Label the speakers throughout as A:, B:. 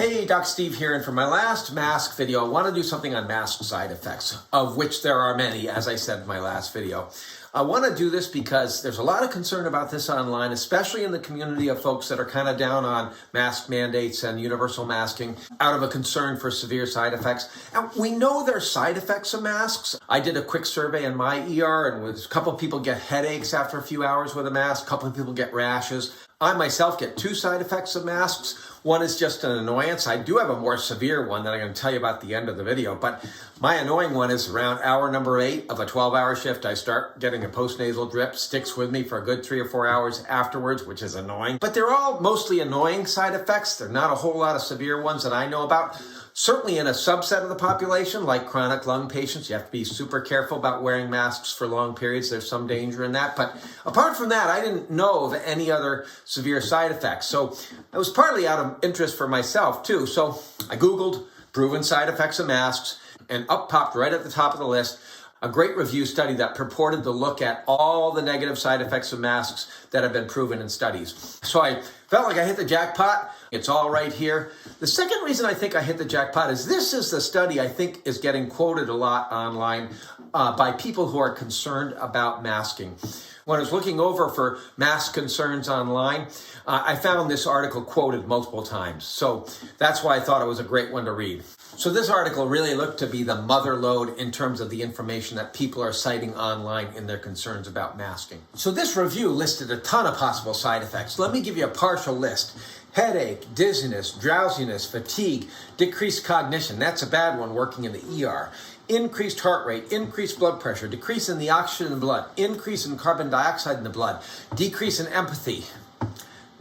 A: Hey, Doc Steve here, and for my last mask video, I want to do something on mask side effects, of which there are many, as I said in my last video. I want to do this because there's a lot of concern about this online, especially in the community of folks that are kind of down on mask mandates and universal masking out of a concern for severe side effects. And we know there's side effects of masks. I did a quick survey in my ER, and a couple of people get headaches after a few hours with a mask. A couple of people get rashes. I myself get two side effects of masks. One is just an annoyance. I do have a more severe one that I'm going to tell you about at the end of the video, but my annoying one is around hour number 8 of a 12-hour shift. I start getting a postnasal drip, sticks with me for a good 3 or 4 hours afterwards, which is annoying. But they're all mostly annoying side effects. They're not a whole lot of severe ones that I know about. Certainly in a subset of the population, like chronic lung patients, you have to be super careful about wearing masks for long periods. There's some danger in that. But apart from that, I didn't know of any other severe side effects. So it was partly out of interest for myself too. So I Googled proven side effects of masks, and up popped right at the top of the list a great review study that purported to look at all the negative side effects of masks that have been proven in studies. So I felt like I hit the jackpot. It's all right here. The second reason I think I hit the jackpot is this is the study I think is getting quoted a lot online by people who are concerned about masking. When I was looking over for mask concerns online, I found this article quoted multiple times. So that's why I thought it was a great one to read. So this article really looked to be the mother lode in terms of the information that people are citing online in their concerns about masking. So this review listed a ton of possible side effects. Let me give you a partial list. Headache, dizziness, drowsiness, fatigue, decreased cognition. That's a bad one working in the ER. Increased heart rate, increased blood pressure, decrease in the oxygen in the blood, increase in carbon dioxide in the blood, decrease in empathy.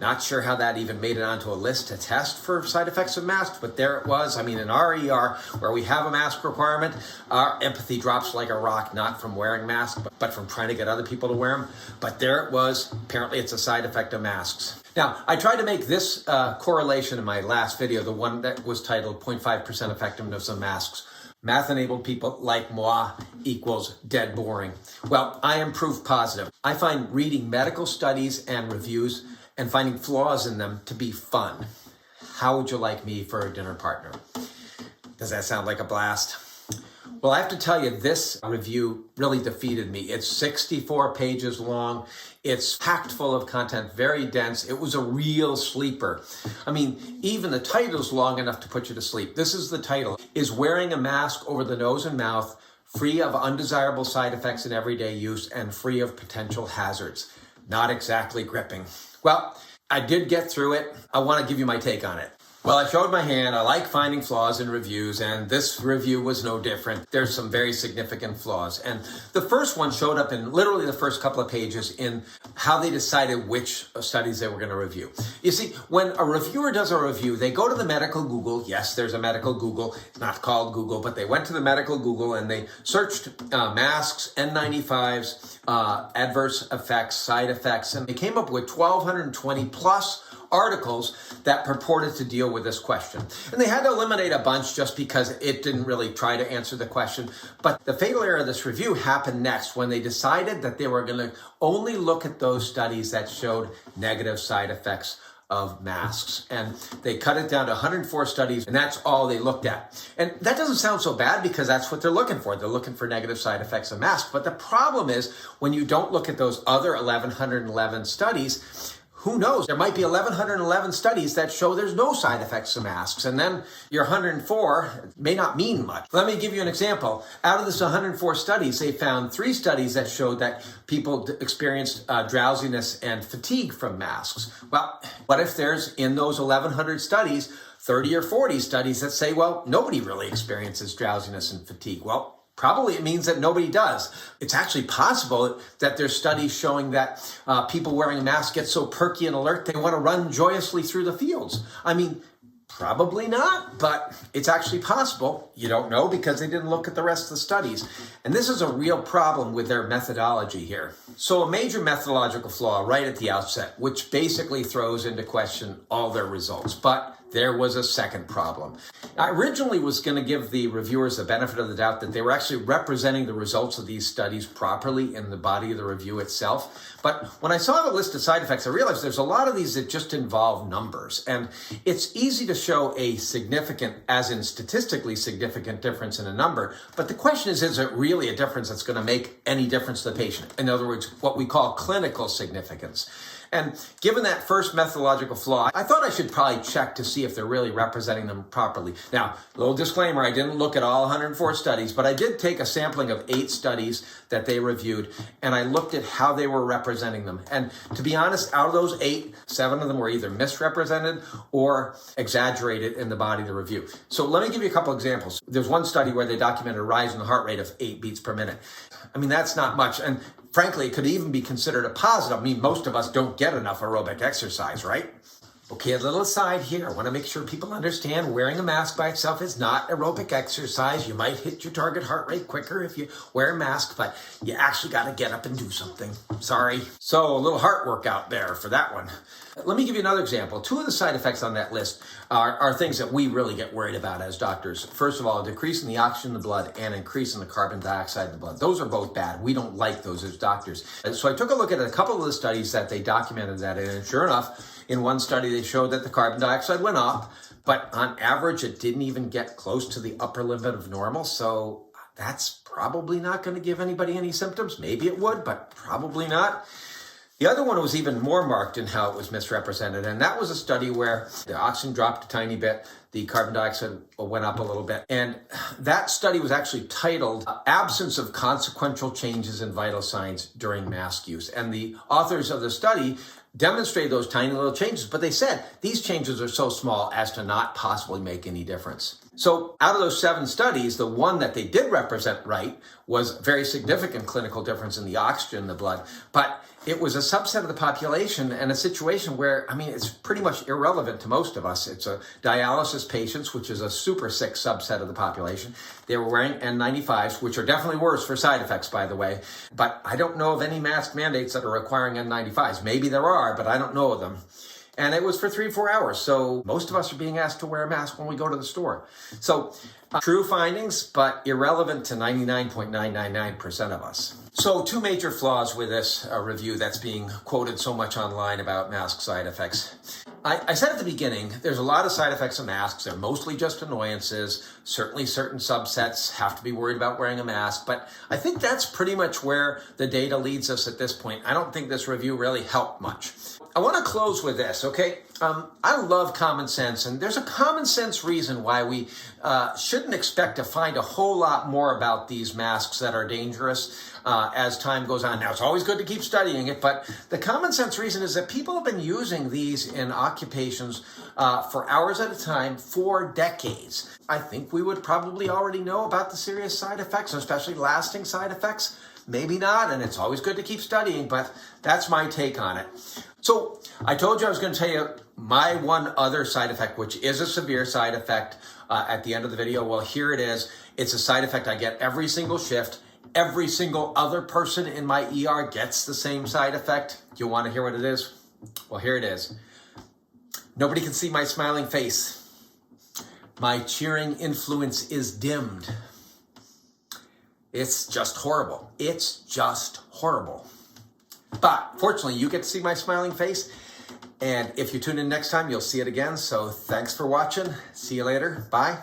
A: Not sure how that even made it onto a list to test for side effects of masks, but there it was. I mean, in our ER, where we have a mask requirement, our empathy drops like a rock, not from wearing masks, but from trying to get other people to wear them. But there it was. Apparently, it's a side effect of masks. Now, I tried to make this correlation in my last video, the one that was titled 0.5% effectiveness of masks. Math-enabled people like moi equals dead boring. Well, I am proof positive. I find reading medical studies and reviews and finding flaws in them to be fun. How would you like me for a dinner partner? Does that sound like a blast? Well, I have to tell you, this review really defeated me. It's 64 pages long. It's packed full of content, very dense. It was a real sleeper. I mean, even the title's long enough to put you to sleep. This is the title. Is wearing a mask over the nose and mouth free of undesirable side effects in everyday use and free of potential hazards? Not exactly gripping. Well, I did get through it. I want to give you my take on it. Well, I showed my hand. I like finding flaws in reviews, and this review was no different. There's some very significant flaws. And the first one showed up in literally the first couple of pages in how they decided which studies they were going to review. You see, when a reviewer does a review, they go to the medical Google. Yes, there's a medical Google. It's not called Google, but they went to the medical Google and they searched masks, N95s, adverse effects, side effects, and they came up with 1,220 plus articles that purported to deal with this question. And they had to eliminate a bunch just because it didn't really try to answer the question. But the fatal error of this review happened next when they decided that they were going to only look at those studies that showed negative side effects of masks. And they cut it down to 104 studies, and that's all they looked at. And that doesn't sound so bad because that's what they're looking for. They're looking for negative side effects of masks. But the problem is when you don't look at those other 1,111 studies, who knows? There might be 1,111 studies that show there's no side effects of masks, and then your 104 may not mean much. Let me give you an example. Out of this 104 studies, they found 3 studies that showed that people experienced drowsiness and fatigue from masks. Well, what if there's, in those 1,100 studies, 30 or 40 studies that say, well, nobody really experiences drowsiness and fatigue? Well, probably it means that nobody does. It's actually possible that there's studies showing that people wearing a mask get so perky and alert they want to run joyously through the fields. I mean, probably not, but it's actually possible. You don't know because they didn't look at the rest of the studies. And this is a real problem with their methodology here. So a major methodological flaw right at the outset, which basically throws into question all their results. But there was a second problem. I originally was going to give the reviewers the benefit of the doubt that they were actually representing the results of these studies properly in the body of the review itself. But when I saw the list of side effects, I realized there's a lot of these that just involve numbers. And it's easy to show a significant, as in statistically significant difference in a number. But the question is it really a difference that's going to make any difference to the patient? In other words, what we call clinical significance. And given that first methodological flaw, I thought I should probably check to see if they're really representing them properly. Now, little disclaimer, I didn't look at all 104 studies, but I did take a sampling of 8 studies that they reviewed, and I looked at how they were representing them. And to be honest, out of those 8, 7 of them were either misrepresented or exaggerated in the body of the review. So let me give you a couple examples. There's one study where they documented a rise in the heart rate of 8 beats per minute. I mean, that's not much. And frankly, it could even be considered a positive. I mean, most of us don't get enough aerobic exercise, right? Okay, a little aside here. I want to make sure people understand wearing a mask by itself is not aerobic exercise. You might hit your target heart rate quicker if you wear a mask, but you actually got to get up and do something. Sorry. So a little heart workout there for that one. Let me give you another example. 2 of the side effects on that list are things that we really get worried about as doctors. First of all, a decrease in the oxygen in the blood and increase in the carbon dioxide in the blood. Those are both bad. We don't like those as doctors. So I took a look at a couple of the studies that they documented that in, and sure enough, in one study they showed that the carbon dioxide went up, but on average it didn't even get close to the upper limit of normal. So that's probably not going to give anybody any symptoms. Maybe it would, but probably not. The other one was even more marked in how it was misrepresented, and that was a study where the oxygen dropped a tiny bit, the carbon dioxide went up a little bit, and that study was actually titled Absence of Consequential Changes in Vital Signs During Mask Use. And the authors of the study demonstrated those tiny little changes, but they said these changes are so small as to not possibly make any difference. So out of those 7 studies, the one that they did represent right was very significant clinical difference in the oxygen in the blood, but it was a subset of the population and a situation where, I mean, it's pretty much irrelevant to most of us. It's a dialysis patients, which is a super sick subset of the population. They were wearing N95s, which are definitely worse for side effects, by the way. But I don't know of any mask mandates that are requiring N95s. Maybe there are, but I don't know of them. And it was for 3-4 hours. So most of us are being asked to wear a mask when we go to the store. So true findings, but irrelevant to 99.999% of us. So 2 major flaws with this review that's being quoted so much online about mask side effects. I said at the beginning, there's a lot of side effects of masks. They're mostly just annoyances. Certainly certain subsets have to be worried about wearing a mask, but I think that's pretty much where the data leads us at this point. I don't think this review really helped much. I want to close with this, okay? I love common sense, and there's a common sense reason why we shouldn't expect to find a whole lot more about these masks that are dangerous as time goes on. Now, it's always good to keep studying it, but the common sense reason is that people have been using these in occupations for hours at a time for decades. I think we would probably already know about the serious side effects, especially lasting side effects. Maybe not, and it's always good to keep studying, but that's my take on it. So I told you I was going to tell you my one other side effect, which is a severe side effect at the end of the video. Well, here it is. It's a side effect I get every single shift. Every single other person in my ER gets the same side effect. Do you want to hear what it is? Well, here it is. Nobody can see my smiling face. My cheering influence is dimmed. It's just horrible. It's just horrible. But fortunately, you get to see my smiling face. And if you tune in next time, you'll see it again. So thanks for watching. See you later. Bye.